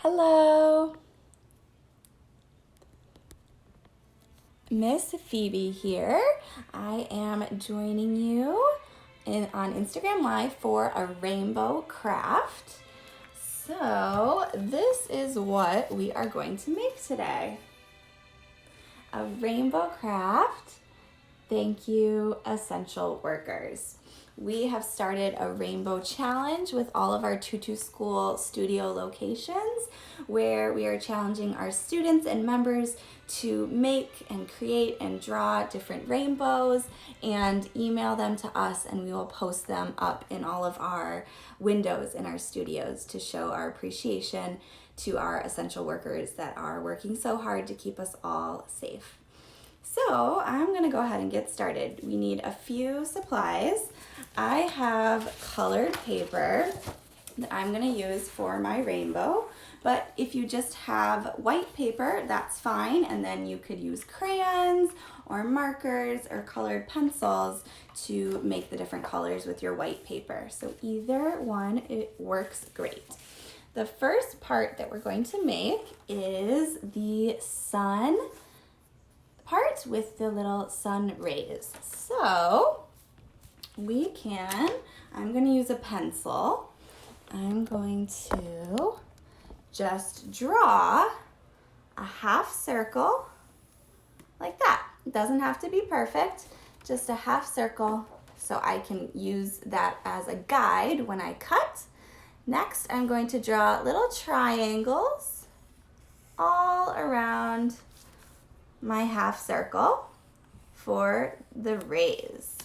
Hello, Miss Phoebe here. I am joining you on Instagram Live for a rainbow craft. So this is what we are going to make today. A rainbow craft. Thank you, essential workers. We have started a rainbow challenge with all of our Tutu School studio locations where we are challenging our students and members to make and create and draw different rainbows and email them to us, and we will post them up in all of our windows in our studios to show our appreciation to our essential workers that are working so hard to keep us all safe. So I'm gonna go ahead and get started. We need a few supplies. I have colored paper that I'm gonna use for my rainbow, but if you just have white paper, that's fine, and then you could use crayons or markers or colored pencils to make the different colors with your white paper. So either one, it works great. The first part that we're going to make is the sun part with the little sun rays. So I'm going to use a pencil. I'm going to just draw a half circle like that. It doesn't have to be perfect, just a half circle so I can use that as a guide when I cut. Next, I'm going to draw little triangles all around my half circle for the rays.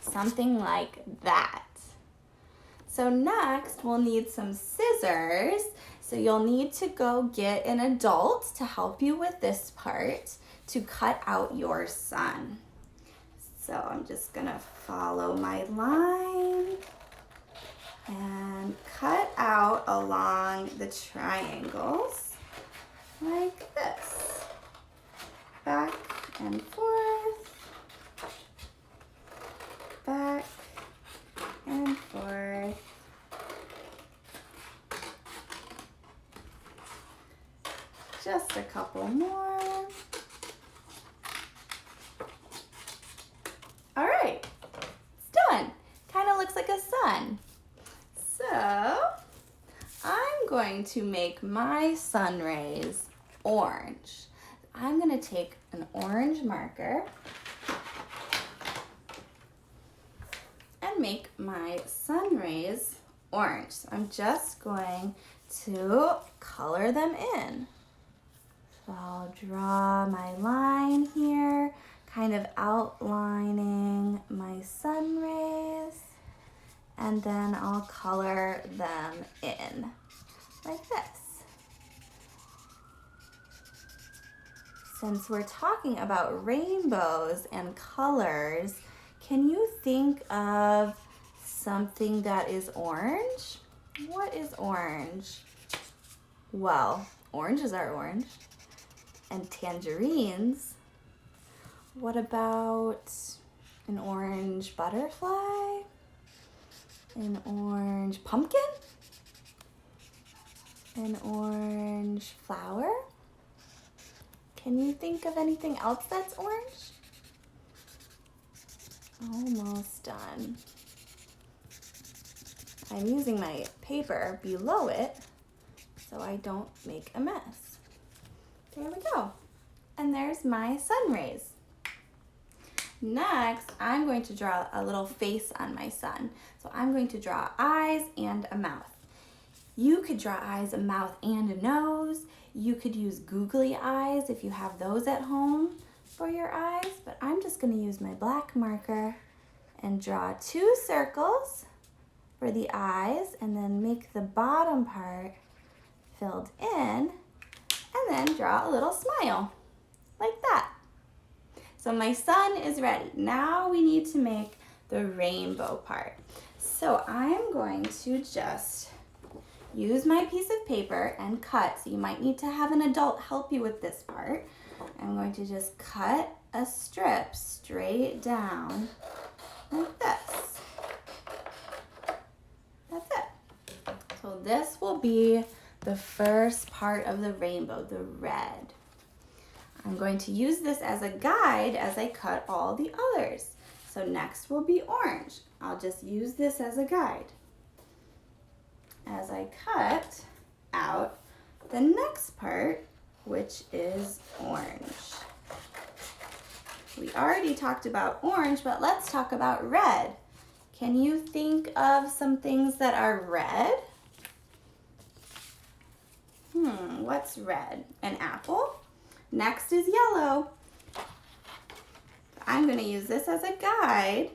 Something like that. So next we'll need some scissors. So you'll need to go get an adult to help you with this part to cut out your sun. So I'm just gonna follow my line and cut out along the triangles like this. Back and forth, back and forth. Just a couple more. All right, it's done. Kind of looks like a sun. So I'm going to make my sun rays orange. I'm going to take an orange marker and make my sun rays orange. So I'm just going to color them in. So I'll draw my line here, kind of outlining my sun rays, and then I'll color them in like this. Since we're talking about rainbows and colors, can you think of something that is orange? What is orange? Well, oranges are orange. And tangerines. What about an orange butterfly? An orange pumpkin? An orange flower? Can you think of anything else that's orange? Almost done. I'm using my paper below it so I don't make a mess. There we go. And there's my sun rays. Next, I'm going to draw a little face on my sun. So I'm going to draw eyes and a mouth. You could draw eyes, a mouth, and a nose. You could use googly eyes if you have those at home for your eyes, but I'm just going to use my black marker and draw 2 circles for the eyes and then make the bottom part filled in and then draw a little smile like that. So my sun is ready. Now we need to make the rainbow part. So I'm going to just use my piece of paper and cut. So you might need to have an adult help you with this part. I'm going to just cut a strip straight down like this. That's it. So this will be the first part of the rainbow, the red. I'm going to use this as a guide as I cut all the others. So next will be orange. I'll just use this as a guide as I cut out the next part, which is orange. We already talked about orange, but let's talk about red. Can you think of some things that are red? What's red? An apple. Next is yellow. I'm going to use this as a guide.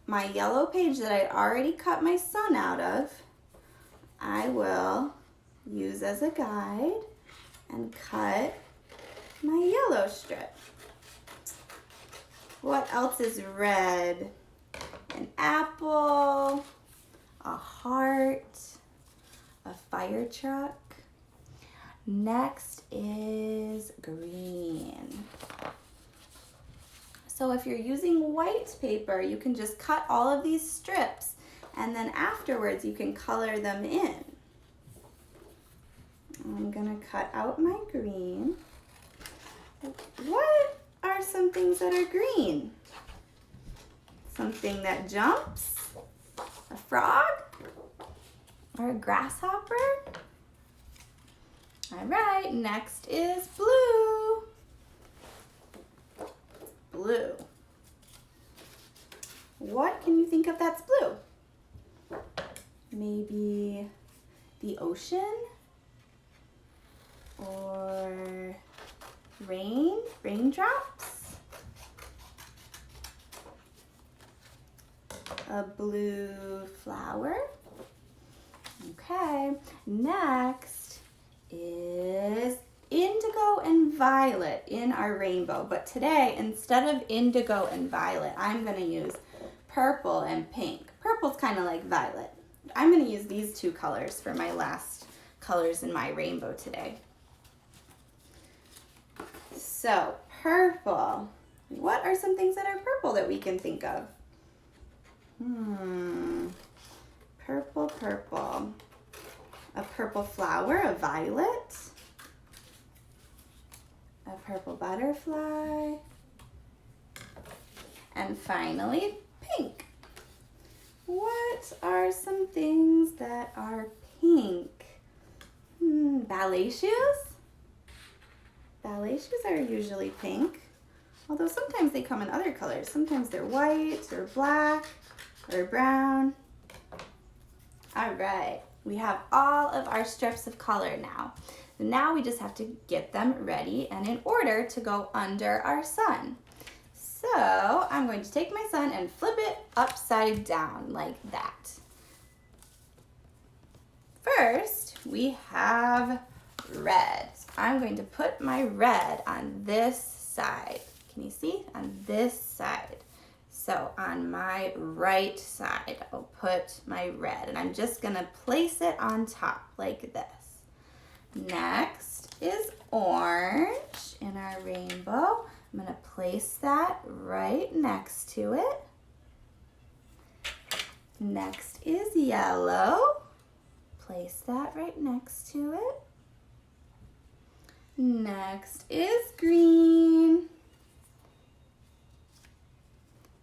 My yellow page that I already cut my sun out of, I will use as a guide and cut my yellow strip. What else is red? An apple, a heart, a fire truck. Next is green. So if you're using white paper, you can just cut all of these strips and then afterwards you can color them in. I'm gonna cut out my green. What are some things that are green? Something that jumps? A frog? Or a grasshopper? All right, next is blue. Blue. What can you think of that's blue? Maybe the ocean? Or rain, raindrops? A blue flower? Okay, next is indigo and violet in our rainbow. But today, instead of indigo and violet, I'm gonna use purple and pink. Purple's kind of like violet. I'm gonna use these two colors for my last colors in my rainbow today. So, purple. What are some things that are purple that we can think of? Purple, purple. A purple flower, a violet. A purple butterfly. And finally, pink. What are some things that are pink? Ballet shoes? Ballet shoes are usually pink, although sometimes they come in other colors. Sometimes they're white or black or brown. All right, we have all of our strips of color now. Now we just have to get them ready and in order to go under our sun. So I'm going to take my sun and flip it upside down like that. First, we have red. So I'm going to put my red on this side. Can you see? On this side. So on my right side, I'll put my red and I'm just gonna place it on top like this. Next is orange in our rainbow. I'm gonna place that right next to it. Next is yellow. Place that right next to it. Next is green.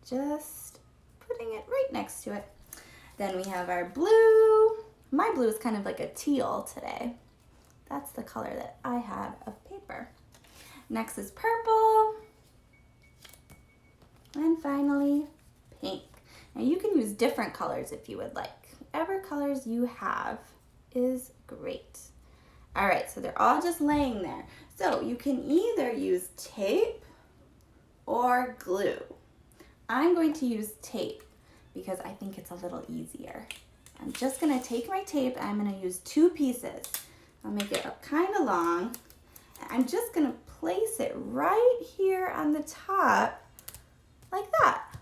Just putting it right next to it. Then we have our blue. My blue is kind of like a teal today. That's the color that I have of paper. Next is purple. And finally, pink. Now you can use different colors if you would like. Whatever colors you have is great. All right, so they're all just laying there. So you can either use tape or glue. I'm going to use tape because I think it's a little easier. I'm just gonna take my tape and I'm gonna use two pieces. I'll make it up kind of long. And I'm just gonna place it right here on the top like that.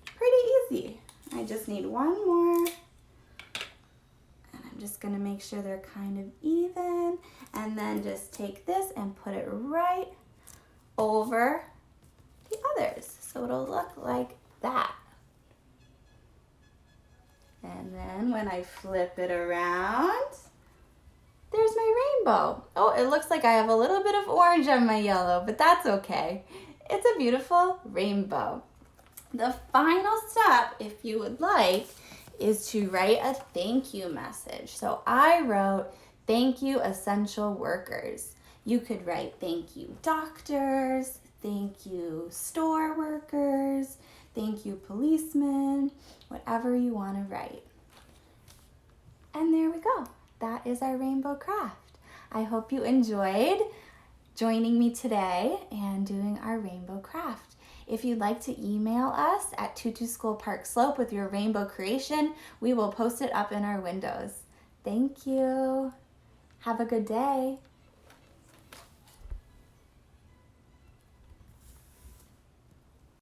Pretty easy. I just need one more. And I'm just gonna make sure they're kind of even. And then just take this and put it right over the others. So it'll look like that. And then when I flip it around, rainbow. Oh, it looks like I have a little bit of orange on my yellow, but that's okay. It's a beautiful rainbow. The final step, if you would like, is to write a thank you message. So I wrote, thank you, essential workers. You could write, thank you, doctors, thank you, store workers, thank you, policemen, whatever you want to write. And there we go. That is our rainbow craft. I hope you enjoyed joining me today and doing our rainbow craft. If you'd like to email us at Tutu School Park Slope with your rainbow creation, we will post it up in our windows. Thank you. Have a good day.